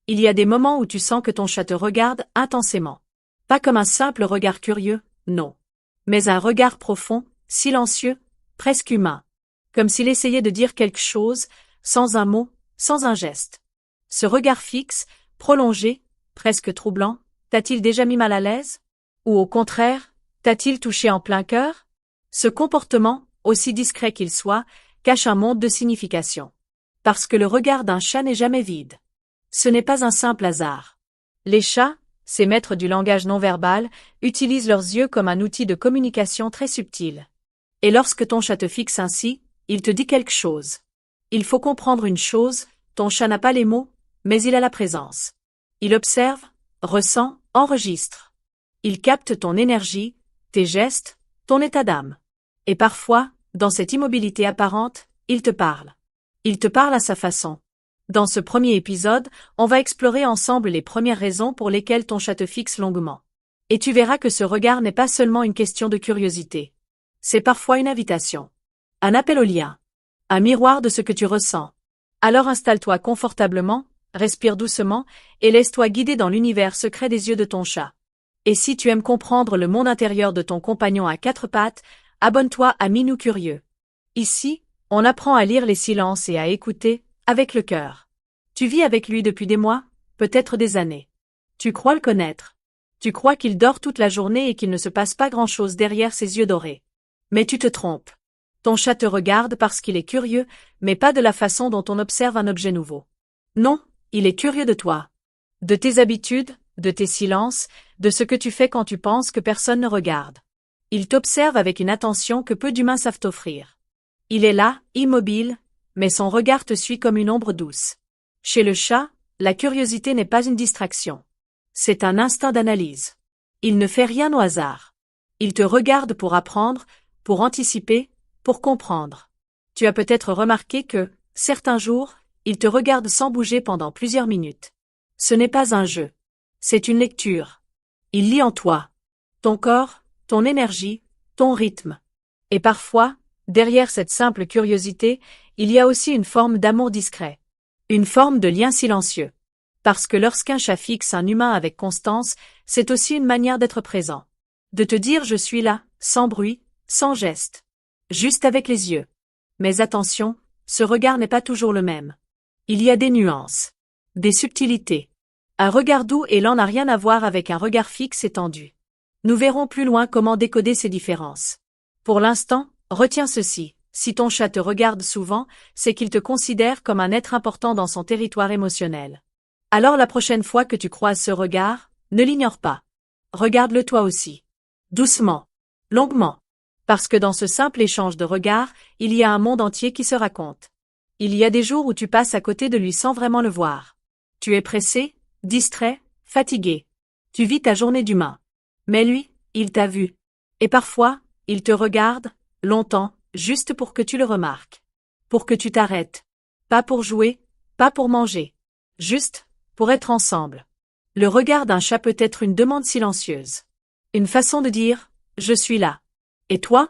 Il y a des moments où tu sens que ton chat te regarde intensément. Pas comme un simple regard curieux, non. Mais un regard profond, silencieux, presque humain. Comme s'il essayait de dire quelque chose, sans un mot, sans un geste. Ce regard fixe, prolongé, presque troublant, t'a-t-il déjà mis mal à l'aise? Ou au contraire, t'a-t-il touché en plein cœur? Ce comportement, aussi discret qu'il soit, cache un monde de signification. Parce que le regard d'un chat n'est jamais vide. Ce n'est pas un simple hasard. Les chats, ces maîtres du langage non-verbal, utilisent leurs yeux comme un outil de communication très subtil. Et lorsque ton chat te fixe ainsi, il te dit quelque chose. Il faut comprendre une chose, ton chat n'a pas les mots, mais il a la présence. Il observe, ressent, enregistre. Il capte ton énergie, tes gestes, ton état d'âme. Et parfois, dans cette immobilité apparente, il te parle. Il te parle à sa façon. Dans ce premier épisode, on va explorer ensemble les premières raisons pour lesquelles ton chat te fixe longuement. Et tu verras que ce regard n'est pas seulement une question de curiosité. C'est parfois une invitation. Un appel au lien. Un miroir de ce que tu ressens. Alors installe-toi confortablement, respire doucement, et laisse-toi guider dans l'univers secret des yeux de ton chat. Et si tu aimes comprendre le monde intérieur de ton compagnon à quatre pattes, abonne-toi à Minou Curieux. Ici, on apprend à lire les silences et à écouter, avec le cœur. Tu vis avec lui depuis des mois, peut-être des années. Tu crois le connaître. Tu crois qu'il dort toute la journée et qu'il ne se passe pas grand-chose derrière ses yeux dorés. Mais tu te trompes. Ton chat te regarde parce qu'il est curieux, mais pas de la façon dont on observe un objet nouveau. Non, il est curieux de toi. De tes habitudes, de tes silences, de ce que tu fais quand tu penses que personne ne regarde. Il t'observe avec une attention que peu d'humains savent offrir. Il est là, immobile, mais son regard te suit comme une ombre douce. Chez le chat, la curiosité n'est pas une distraction. C'est un instinct d'analyse. Il ne fait rien au hasard. Il te regarde pour apprendre, pour anticiper, pour comprendre. Tu as peut-être remarqué que, certains jours, il te regarde sans bouger pendant plusieurs minutes. Ce n'est pas un jeu. C'est une lecture. Il lit en toi. Ton corps, ton énergie, ton rythme. Et parfois, derrière cette simple curiosité, il y a aussi une forme d'amour discret. Une forme de lien silencieux. Parce que lorsqu'un chat fixe un humain avec constance, c'est aussi une manière d'être présent. De te dire je suis là, sans bruit, sans geste. Juste avec les yeux. Mais attention, ce regard n'est pas toujours le même. Il y a des nuances. Des subtilités. Un regard doux et lent n'a rien à voir avec un regard fixe et tendu. Nous verrons plus loin comment décoder ces différences. Pour l'instant, retiens ceci. Si ton chat te regarde souvent, c'est qu'il te considère comme un être important dans son territoire émotionnel. Alors la prochaine fois que tu croises ce regard, ne l'ignore pas. Regarde-le toi aussi. Doucement. Longuement. Parce que dans ce simple échange de regards, il y a un monde entier qui se raconte. Il y a des jours où tu passes à côté de lui sans vraiment le voir. Tu es pressé, distrait, fatigué. Tu vis ta journée d'humain. Mais lui, il t'a vu. Et parfois, il te regarde, longtemps, juste pour que tu le remarques. Pour que tu t'arrêtes. Pas pour jouer, pas pour manger. Juste, pour être ensemble. Le regard d'un chat peut être une demande silencieuse. Une façon de dire, je suis là. Et toi?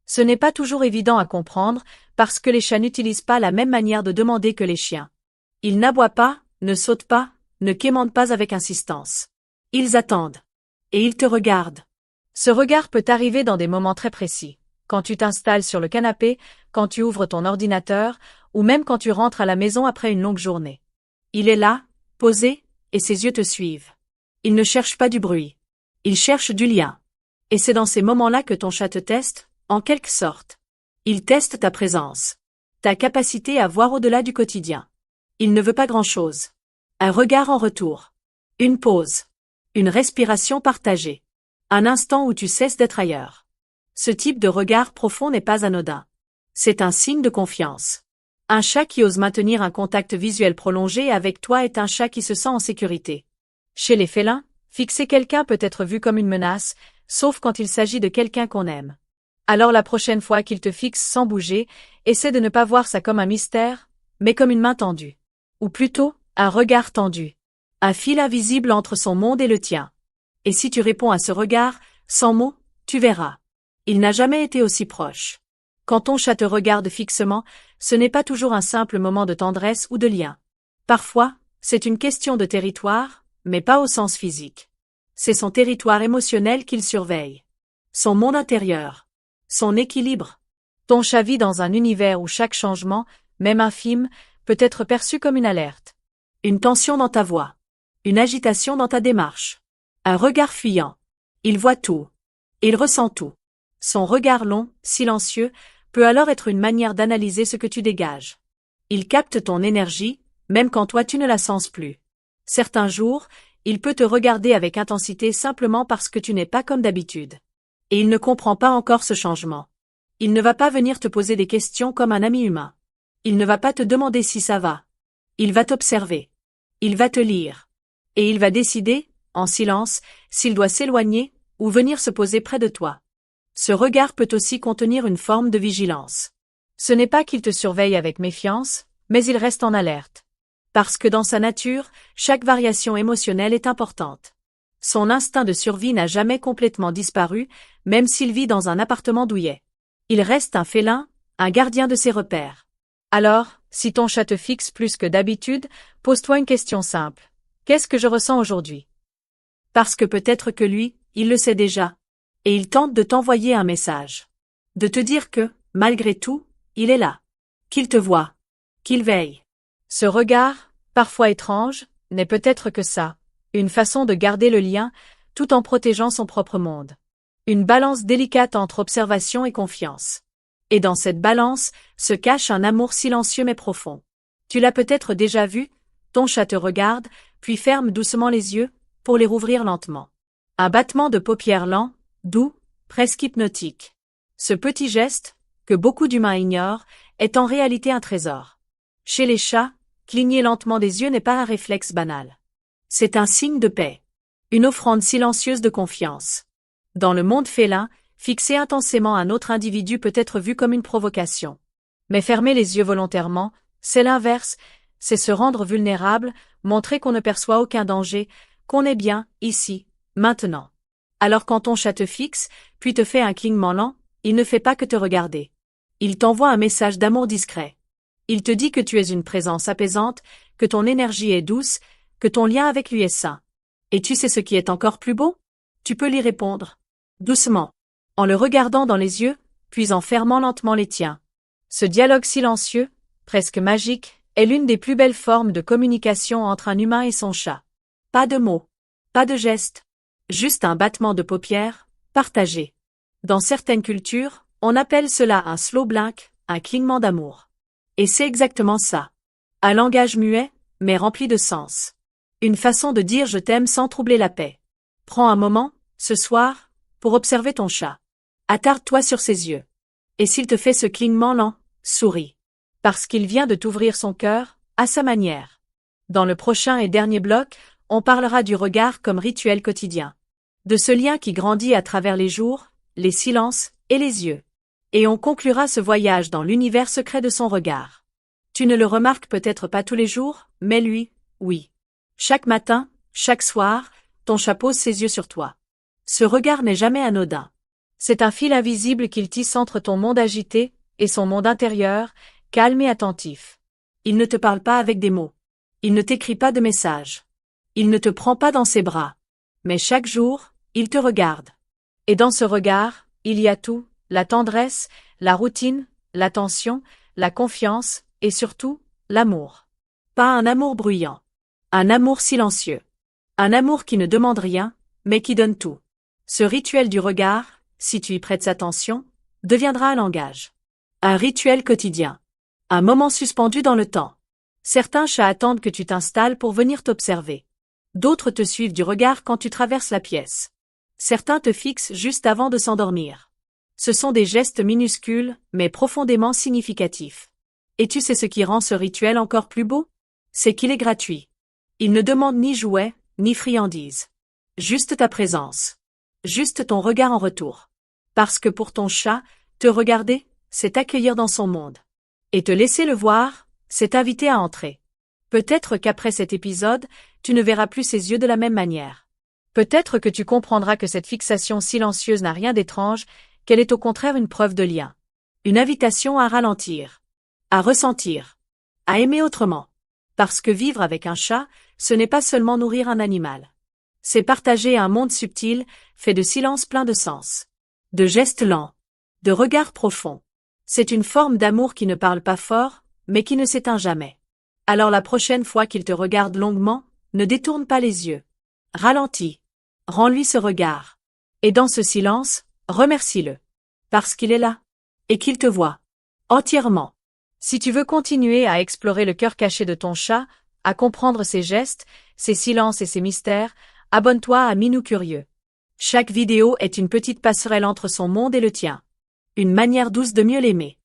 Ce n'est pas toujours évident à comprendre, parce que les chats n'utilisent pas la même manière de demander que les chiens. Ils n'aboient pas, ne sautent pas, ne quémandent pas avec insistance. Ils attendent. Et ils te regardent. Ce regard peut arriver dans des moments très précis. Quand tu t'installes sur le canapé, quand tu ouvres ton ordinateur, ou même quand tu rentres à la maison après une longue journée. Il est là, posé, et ses yeux te suivent. Il ne cherche pas du bruit. Il cherche du lien. Et c'est dans ces moments-là que ton chat te teste, en quelque sorte. Il teste ta présence. Ta capacité à voir au-delà du quotidien. Il ne veut pas grand-chose. Un regard en retour. Une pause. Une respiration partagée. Un instant où tu cesses d'être ailleurs. Ce type de regard profond n'est pas anodin. C'est un signe de confiance. Un chat qui ose maintenir un contact visuel prolongé avec toi est un chat qui se sent en sécurité. Chez les félins, fixer quelqu'un peut être vu comme une menace, sauf quand il s'agit de quelqu'un qu'on aime. Alors la prochaine fois qu'il te fixe sans bouger, essaie de ne pas voir ça comme un mystère, mais comme une main tendue. Ou plutôt, un regard tendu. Un fil invisible entre son monde et le tien. Et si tu réponds à ce regard, sans mots, tu verras. Il n'a jamais été aussi proche. Quand ton chat te regarde fixement, ce n'est pas toujours un simple moment de tendresse ou de lien. Parfois, C'est une question de territoire, mais pas au sens physique. C'est son territoire émotionnel qu'il surveille. Son monde intérieur. Son équilibre. Ton chat vit dans un univers où chaque changement, même infime, peut être perçu comme une alerte. Une tension dans ta voix. Une agitation dans ta démarche. Un regard fuyant. Il voit tout. Il ressent tout. Son regard long, silencieux, peut alors être une manière d'analyser ce que tu dégages. Il capte ton énergie, même quand toi tu ne la sens plus. Certains jours, il peut te regarder avec intensité simplement parce que tu n'es pas comme d'habitude. Et il ne comprend pas encore ce changement. Il ne va pas venir te poser des questions comme un ami humain. Il ne va pas te demander si ça va. Il va t'observer. Il va te lire. Et il va décider, en silence, s'il doit s'éloigner ou venir se poser près de toi. Ce regard peut aussi contenir une forme de vigilance. Ce n'est pas qu'il te surveille avec méfiance, mais il reste en alerte. Parce que dans sa nature, chaque variation émotionnelle est importante. Son instinct de survie n'a jamais complètement disparu, même s'il vit dans un appartement douillet. Il reste un félin, un gardien de ses repères. Alors, si ton chat te fixe plus que d'habitude, pose-toi une question simple. Qu'est-ce que je ressens aujourd'hui? Parce que peut-être que lui, il le sait déjà. Et il tente de t'envoyer un message. De te dire que, malgré tout, il est là. Qu'il te voit. Qu'il veille. Ce regard, parfois étrange, n'est peut-être que ça. Une façon de garder le lien, tout en protégeant son propre monde. Une balance délicate entre observation et confiance. Et dans cette balance, se cache un amour silencieux mais profond. Tu l'as peut-être déjà vu, ton chat te regarde, puis ferme doucement les yeux, pour les rouvrir lentement. Un battement de paupières lent, doux, presque hypnotique. Ce petit geste, que beaucoup d'humains ignorent, est en réalité un trésor. Chez les chats, cligner lentement des yeux n'est pas un réflexe banal. C'est un signe de paix. Une offrande silencieuse de confiance. Dans le monde félin, fixer intensément un autre individu peut être vu comme une provocation. Mais fermer les yeux volontairement, c'est l'inverse, c'est se rendre vulnérable, montrer qu'on ne perçoit aucun danger, qu'on est bien, ici, maintenant. Alors quand ton chat te fixe, puis te fait un clignement lent, il ne fait pas que te regarder. Il t'envoie un message d'amour discret. Il te dit que tu es une présence apaisante, que ton énergie est douce, que ton lien avec lui est sain. Et tu sais ce qui est encore plus beau? Tu peux lui répondre. Doucement. En le regardant dans les yeux, puis en fermant lentement les tiens. Ce dialogue silencieux, presque magique, est l'une des plus belles formes de communication entre un humain et son chat. Pas de mots. Pas de gestes. Juste un battement de paupières, partagé. Dans certaines cultures, on appelle cela un slow blink, un clignement d'amour. Et c'est exactement ça. Un langage muet, mais rempli de sens. Une façon de dire je t'aime sans troubler la paix. Prends un moment, ce soir, pour observer ton chat. Attarde-toi sur ses yeux. Et s'il te fait ce clignement lent, souris. Parce qu'il vient de t'ouvrir son cœur, à sa manière. Dans le prochain et dernier bloc, on parlera du regard comme rituel quotidien. De ce lien qui grandit à travers les jours, les silences et les yeux. Et on conclura ce voyage dans l'univers secret de son regard. Tu ne le remarques peut-être pas tous les jours, mais lui, oui. Chaque matin, chaque soir, ton chat pose ses yeux sur toi. Ce regard n'est jamais anodin. C'est un fil invisible qu'il tisse entre ton monde agité et son monde intérieur, calme et attentif. Il ne te parle pas avec des mots. Il ne t'écrit pas de messages. Il ne te prend pas dans ses bras. Mais chaque jour, il te regarde. Et dans ce regard, il y a tout, la tendresse, la routine, l'attention, la confiance, et surtout, l'amour. Pas un amour bruyant. Un amour silencieux. Un amour qui ne demande rien, mais qui donne tout. Ce rituel du regard, si tu y prêtes attention, deviendra un langage. Un rituel quotidien. Un moment suspendu dans le temps. Certains chats attendent que tu t'installes pour venir t'observer. D'autres te suivent du regard quand tu traverses la pièce. Certains te fixent juste avant de s'endormir. Ce sont des gestes minuscules, mais profondément significatifs. Et tu sais ce qui rend ce rituel encore plus beau? C'est qu'il est gratuit. Il ne demande ni jouet, ni friandise. Juste ta présence. Juste ton regard en retour. Parce que pour ton chat, te regarder, c'est t'accueillir dans son monde. Et te laisser le voir, c'est t'inviter à entrer. Peut-être qu'après cet épisode, tu ne verras plus ses yeux de la même manière. Peut-être que tu comprendras que cette fixation silencieuse n'a rien d'étrange, qu'elle est au contraire une preuve de lien. Une invitation à ralentir. À ressentir. À aimer autrement. Parce que vivre avec un chat, ce n'est pas seulement nourrir un animal. C'est partager un monde subtil, fait de silences pleins de sens, de gestes lents, de regards profonds. C'est une forme d'amour qui ne parle pas fort, mais qui ne s'éteint jamais. Alors la prochaine fois qu'il te regarde longuement, ne détourne pas les yeux. Ralentis. Rends-lui ce regard. Et dans ce silence, remercie-le. Parce qu'il est là. Et qu'il te voit. Entièrement. Si tu veux continuer à explorer le cœur caché de ton chat, à comprendre ses gestes, ses silences et ses mystères, abonne-toi à Minou Curieux. Chaque vidéo est une petite passerelle entre son monde et le tien. Une manière douce de mieux l'aimer.